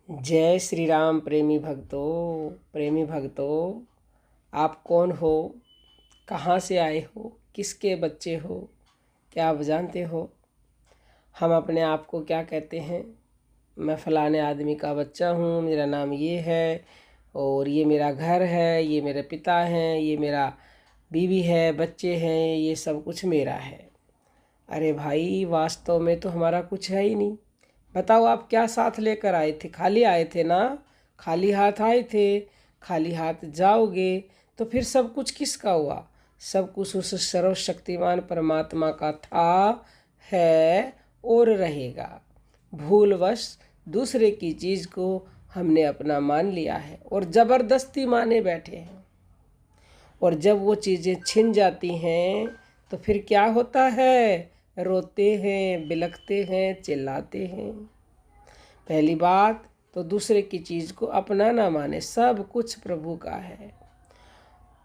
जय श्री राम। प्रेमी भक्तों, आप कौन हो? कहाँ से आए हो? किसके बच्चे हो? क्या आप जानते हो हम अपने आप को क्या कहते हैं? मैं फलाने आदमी का बच्चा हूँ, मेरा नाम ये है और ये मेरा घर है, ये मेरे पिता हैं, ये मेरा बीवी है, बच्चे हैं, ये सब कुछ मेरा है। अरे भाई, वास्तव में तो हमारा कुछ है ही नहीं। बताओ, आप क्या साथ लेकर आए थे? खाली आए थे ना? खाली हाथ आए थे, खाली हाथ जाओगे तो फिर सब कुछ किसका हुआ? सब कुछ उस सर्वशक्तिमान परमात्मा का था, है और रहेगा। भूलवश दूसरे की चीज़ को हमने अपना मान लिया है और ज़बरदस्ती माने बैठे हैं। और जब वो चीज़ें छिन जाती हैं तो फिर क्या होता है? रोते हैं, बिलखते हैं, चिल्लाते हैं। पहली बात तो दूसरे की चीज़ को अपना ना माने, सब कुछ प्रभु का है।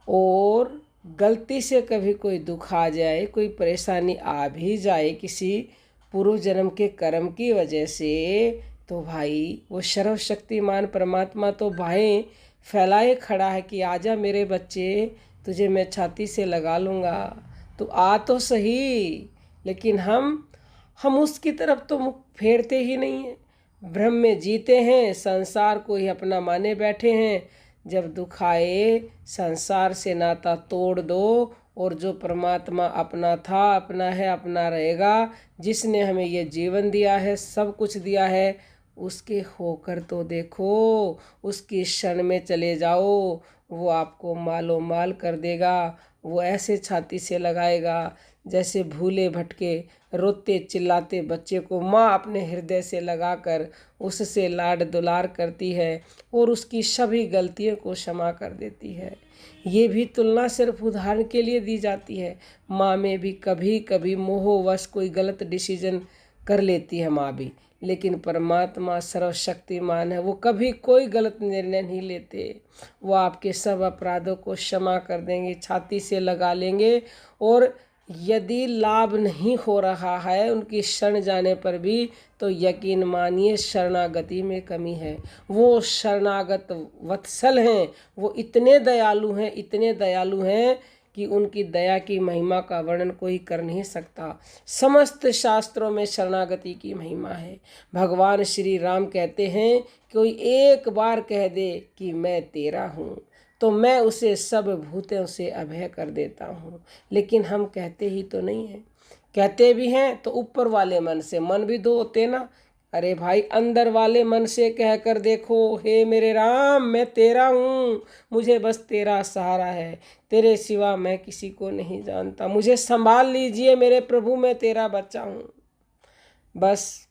और गलती से कभी कोई दुख आ जाए, कोई परेशानी आ भी जाए किसी पूर्व जन्म के कर्म की वजह से, तो भाई वो सर्वशक्तिमान परमात्मा तो भाई फैलाए खड़ा है कि आजा मेरे बच्चे, तुझे मैं छाती से लगा लूँगा, तो आ तो सही। लेकिन हम उसकी तरफ तो मुख फेरते ही नहीं हैं। भ्रम में जीते हैं, संसार को ही अपना माने बैठे हैं। जब दुख आए, संसार से नाता तोड़ दो और जो परमात्मा अपना था, अपना है, अपना रहेगा, जिसने हमें ये जीवन दिया है, सब कुछ दिया है, उसके होकर तो देखो। उसकी शरण में चले जाओ, वो आपको मालो माल कर देगा। वो ऐसे छाती से लगाएगा जैसे भूले भटके रोते चिल्लाते बच्चे को माँ अपने हृदय से लगाकर उससे लाड दुलार करती है और उसकी सभी गलतियों को क्षमा कर देती है। ये भी तुलना सिर्फ उदाहरण के लिए दी जाती है। माँ में भी कभी कभी मोहवश कोई गलत डिसीजन कर लेती है माँ भी, लेकिन परमात्मा सर्वशक्तिमान है, वो कभी कोई गलत निर्णय नहीं लेते। वो आपके सब अपराधों को क्षमा कर देंगे, छाती से लगा लेंगे। और यदि लाभ नहीं हो रहा है उनकी शरण जाने पर भी, तो यकीन मानिए शरणागति में कमी है। वो शरणागत वत्सल हैं, वो इतने दयालु हैं, इतने दयालु हैं कि उनकी दया की महिमा का वर्णन कोई कर नहीं सकता। समस्त शास्त्रों में शरणागति की महिमा है। भगवान श्री राम कहते हैं, कोई एक बार कह दे कि मैं तेरा हूँ तो मैं उसे सब भूतों से अभय कर देता हूँ। लेकिन हम कहते ही तो नहीं हैं। कहते भी हैं तो ऊपर वाले मन से, मन भी दो होते ना। अरे भाई, अंदर वाले मन से कह कर देखो, हे मेरे राम, मैं तेरा हूँ, मुझे बस तेरा सहारा है, तेरे सिवा मैं किसी को नहीं जानता, मुझे संभाल लीजिए मेरे प्रभु, मैं तेरा बच्चा हूँ। बस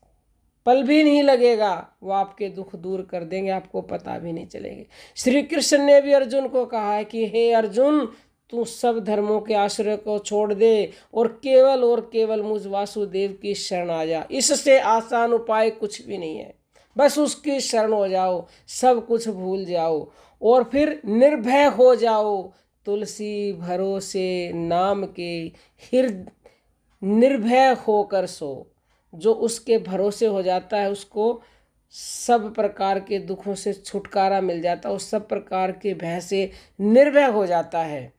पल भी नहीं लगेगा, वो आपके दुख दूर कर देंगे, आपको पता भी नहीं चलेंगे। श्री कृष्ण ने भी अर्जुन को कहा है कि हे अर्जुन, तू सब धर्मों के आश्रय को छोड़ दे और केवल मुझ वासुदेव की शरण आ जा। इससे आसान उपाय कुछ भी नहीं है। बस उसकी शरण हो जाओ, सब कुछ भूल जाओ और फिर निर्भय हो जाओ। तुलसी भरोसे नाम के हृदय निर्भय होकर सो। जो उसके भरोसे हो जाता है उसको सब प्रकार के दुखों से छुटकारा मिल जाता है, उस सब प्रकार के भय से निर्भय हो जाता है।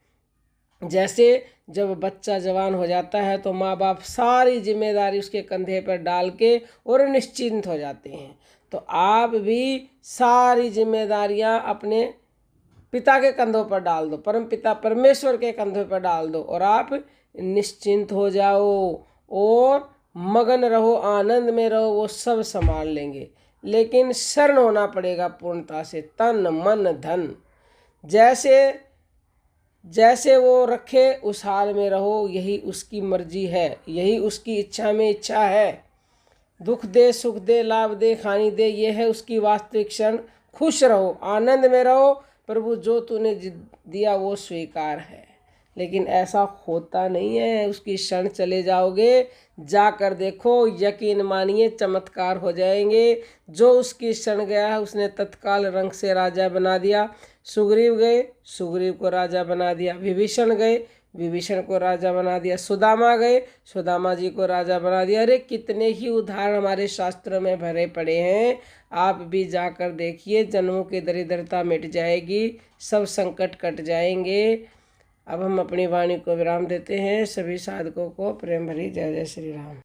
जैसे जब बच्चा जवान हो जाता है तो माँ बाप सारी जिम्मेदारी उसके कंधे पर डाल के और निश्चिंत हो जाते हैं। तो आप भी सारी जिम्मेदारियाँ अपने पिता के कंधों पर डाल दो, परम पिता परमेश्वर के कंधों पर डाल दो और आप निश्चिंत हो जाओ और मगन रहो, आनंद में रहो, वो सब संभाल लेंगे। लेकिन शरण होना पड़ेगा पूर्णता से, तन मन धन। जैसे जैसे वो रखे उस हाल में रहो, यही उसकी मर्जी है, यही उसकी इच्छा में इच्छा है। दुख दे सुख दे लाभ दे हानि दे, ये है उसकी वास्तविक क्षण। खुश रहो, आनंद में रहो, प्रभु जो तूने दिया वो स्वीकार है। लेकिन ऐसा होता नहीं है। उसकी शरण चले जाओगे, जाकर देखो, यकीन मानिए चमत्कार हो जाएंगे। जो उसकी शरण गया है उसने तत्काल रंग से राजा बना दिया। सुग्रीव गए, सुग्रीव को राजा बना दिया। विभीषण गए, विभीषण को राजा बना दिया, सुदामा गए, सुदामा जी को राजा बना दिया। अरे कितने ही उदाहरण हमारे शास्त्रों में भरे पड़े हैं, आप भी जाकर देखिए, जन्मों की दरिद्रता मिट जाएगी, सब संकट कट जाएंगे। अब हम अपनी वाणी को विराम देते हैं। सभी साधकों को प्रेम भरी जय जय श्री राम।